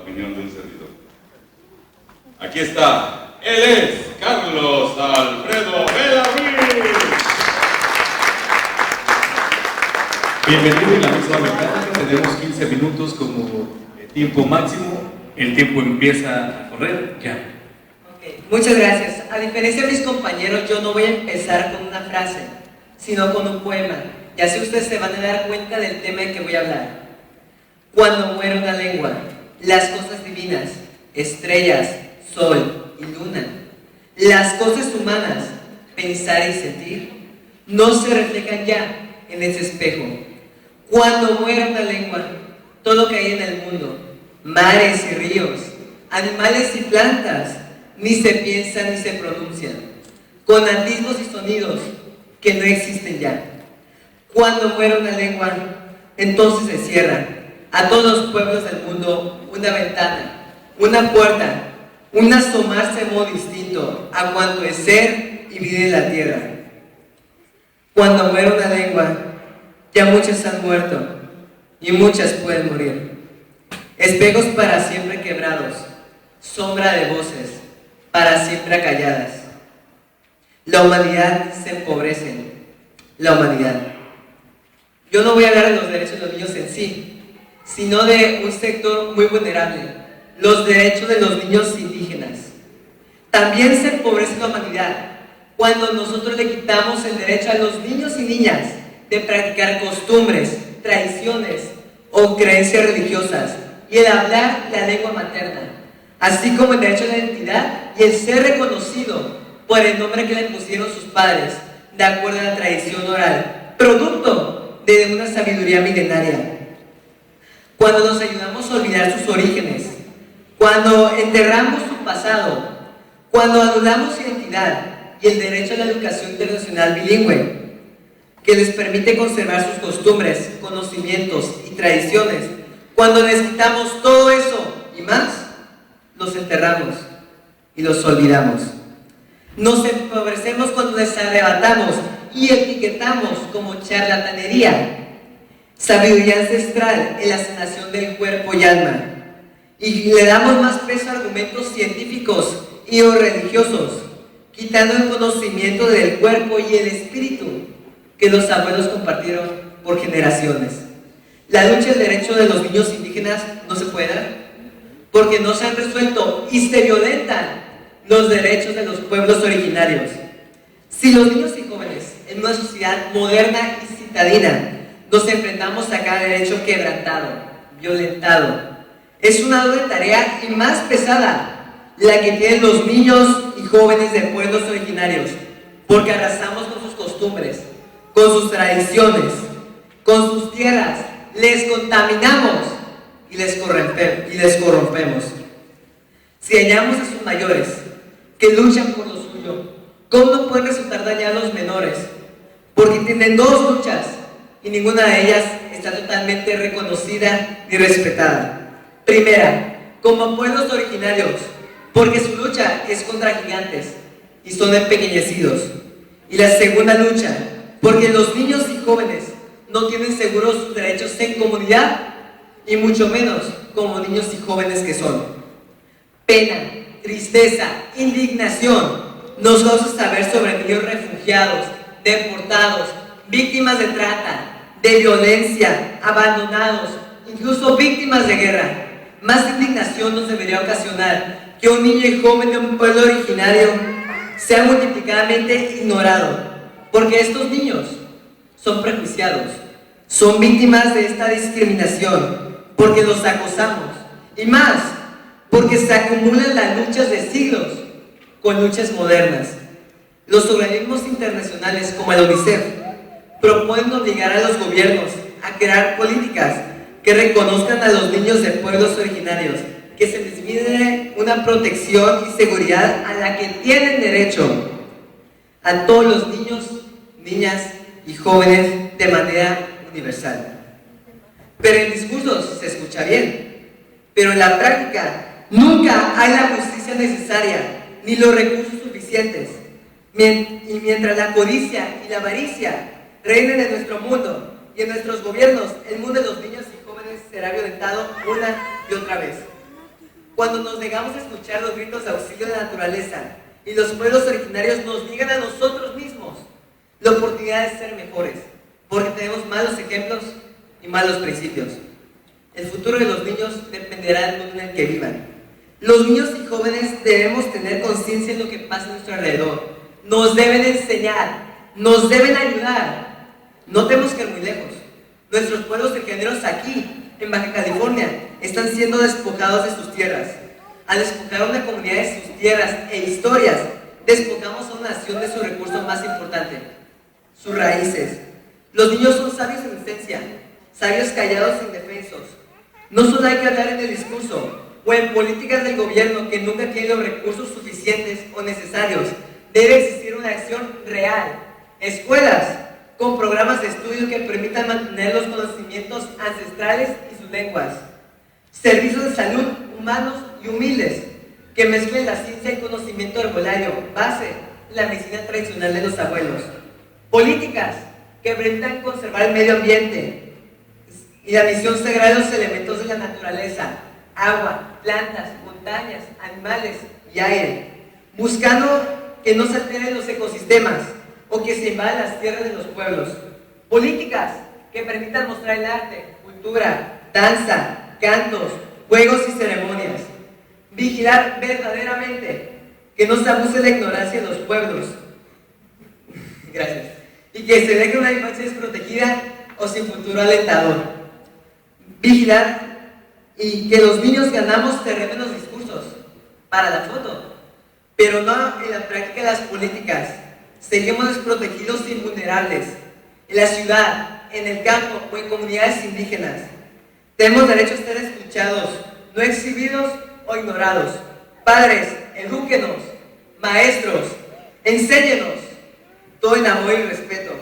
opinión de un servidor. Aquí está, él es Carlos Alfredo Benavides. Bienvenido en la misma mecánica, tenemos 15 minutos como tiempo máximo, el tiempo empieza a correr ya. Okay, muchas gracias. A diferencia de mis compañeros, yo no voy a empezar con una frase, sino con un poema, y así ustedes se van a dar cuenta del tema en que voy a hablar. Cuando muere una lengua, las cosas divinas, estrellas, sol y luna, las cosas humanas, pensar y sentir, no se reflejan ya en ese espejo. Cuando muere una lengua, todo que hay en el mundo, mares y ríos, animales y plantas, ni se piensan ni se pronuncian, con atisbos y sonidos que no existen ya. Cuando muere una lengua, entonces se cierra a todos los pueblos del mundo una ventana, una puerta, un asomarse de modo distinto a cuanto es ser y vida en la tierra. Cuando muere una lengua, ya muchas han muerto y muchas pueden morir. Espejos para siempre quebrados, sombra de voces para siempre acalladas. La humanidad se empobrece, la humanidad. Yo no voy a hablar de los derechos de los niños en sí, sino de un sector muy vulnerable, los derechos de los niños indígenas. También se empobrece la humanidad cuando nosotros le quitamos el derecho a los niños y niñas de practicar costumbres, tradiciones o creencias religiosas y el hablar la lengua materna, así como el derecho a la identidad y el ser reconocido por el nombre que le pusieron sus padres, de acuerdo a la tradición oral, producto de una sabiduría milenaria. Cuando nos ayudamos a olvidar sus orígenes, cuando enterramos su pasado, cuando anulamos su identidad y el derecho a la educación internacional bilingüe, que les permite conservar sus costumbres, conocimientos y tradiciones, cuando les quitamos todo eso y más, los enterramos y los olvidamos. Nos empobrecemos cuando les arrebatamos y etiquetamos como charlatanería, sabiduría ancestral en la sanación del cuerpo y alma, y le damos más peso a argumentos científicos y o religiosos, quitando el conocimiento del cuerpo y el espíritu que los abuelos compartieron por generaciones. La lucha del derecho de los niños indígenas no se puede dar, porque no se han resuelto y se violentan los derechos de los pueblos originarios. Si los niños y jóvenes en una sociedad moderna y citadina nos enfrentamos a cada derecho quebrantado, violentado, es una doble tarea y más pesada la que tienen los niños y jóvenes de pueblos originarios, porque arrasamos con sus costumbres, con sus tradiciones, con sus tierras, les contaminamos y les corrompemos. Si hallamos a sus mayores que luchan por lo suyo, ¿cómo no pueden resultar dañados los menores? Porque tienen dos luchas y ninguna de ellas está totalmente reconocida ni respetada. Primera, como pueblos originarios, porque su lucha es contra gigantes y son empequeñecidos. Y la segunda lucha, porque los niños y jóvenes no tienen seguros sus derechos en comunidad y mucho menos como niños y jóvenes que son. Pena, tristeza, indignación nos causa saber sobre niños refugiados, deportados, víctimas de trata, de violencia, abandonados, incluso víctimas de guerra. Más indignación nos debería ocasionar que un niño y joven de un pueblo originario sea multiplicadamente ignorado, porque estos niños son prejuiciados, son víctimas de esta discriminación, porque los acosamos, y más, porque se acumulan las luchas de siglos con luchas modernas. Los organismos internacionales como el UNICEF proponen obligar a los gobiernos a crear políticas que reconozcan a los niños de pueblos originarios, que se les brinde una protección y seguridad a la que tienen derecho a todos los niños, niñas y jóvenes de manera universal. Pero en discursos se escucha bien, pero en la práctica nunca hay la justicia necesaria ni los recursos suficientes. Y mientras la codicia y la avaricia reinen en nuestro mundo y en nuestros gobiernos, el mundo de los niños y jóvenes será violentado una y otra vez. Cuando nos negamos a escuchar los gritos de auxilio de la naturaleza y los pueblos originarios nos niegan a nosotros mismos la oportunidad de ser mejores, porque tenemos malos ejemplos y malos principios. El futuro de los niños dependerá del mundo en el que vivan. Los niños y jóvenes debemos tener conciencia de lo que pasa a nuestro alrededor. Nos deben enseñar, nos deben ayudar. No tenemos que ir muy lejos. Nuestros pueblos originarios aquí, en Baja California, están siendo despojados de sus tierras. Al despojar a una comunidad de sus tierras e historias, despojamos a una nación de su recurso más importante, sus raíces. Los niños son sabios en esencia, sabios callados e indefensos. No solo hay que hablar en el discurso o en políticas del gobierno que nunca tienen los recursos suficientes o necesarios. Debe existir una acción real. Escuelas con programas de estudio que permitan mantener los conocimientos ancestrales y sus lenguas. Servicios de salud humanos y humildes que mezclen la ciencia y conocimiento herbolario, base de la medicina tradicional de los abuelos. Políticas que permitan conservar el medio ambiente y la misión sagrada de los elementos de la naturaleza, agua, plantas, montañas, animales y aire, buscando que no se alteren los ecosistemas o que se invadan las tierras de los pueblos. Políticas que permitan mostrar el arte, cultura, danza, cantos, juegos y ceremonias. Vigilar verdaderamente que no se abuse la ignorancia de los pueblos. Gracias. Y que se deje una infancia desprotegida o sin futuro alentador. Vigilar y que los niños ganamos terreno en los discursos para la foto, pero no en la práctica de las políticas. Seguimos desprotegidos e invulnerables en la ciudad, en el campo o en comunidades indígenas. Tenemos derecho a ser escuchados, no exhibidos o ignorados. Padres, edúquenos. Maestros, enséñenos. Todo en amor y respeto.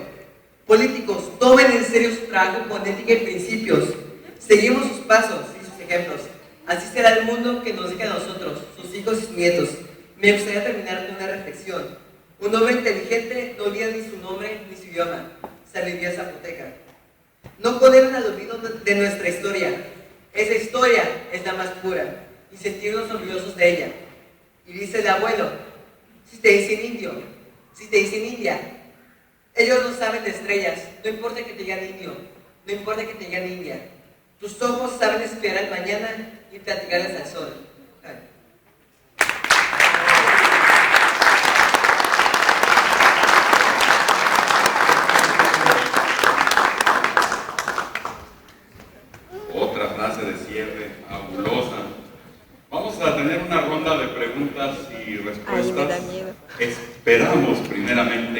Políticos, tomen en serio su trabajo con ética y principios. Seguimos sus pasos y sus ejemplos. Así será el mundo que nos deje a nosotros, sus hijos y sus nietos. Me gustaría terminar con una reflexión. Un hombre inteligente no olvida ni su nombre ni su idioma. Sabiduría zapoteca. No condenan al olvido de nuestra historia. Esa historia es la más pura y sentirnos orgullosos de ella. Y dice el abuelo, si te dicen indio, si te dicen india, ellos no saben de estrellas, no importa que te digan indio, no importa que te digan india. Tus ojos saben espiar al mañana y platicarles al sol. Otra frase de cierre, fabulosa. Vamos a tener una ronda de preguntas y respuestas. Ay, me da miedo. Esperamos primeramente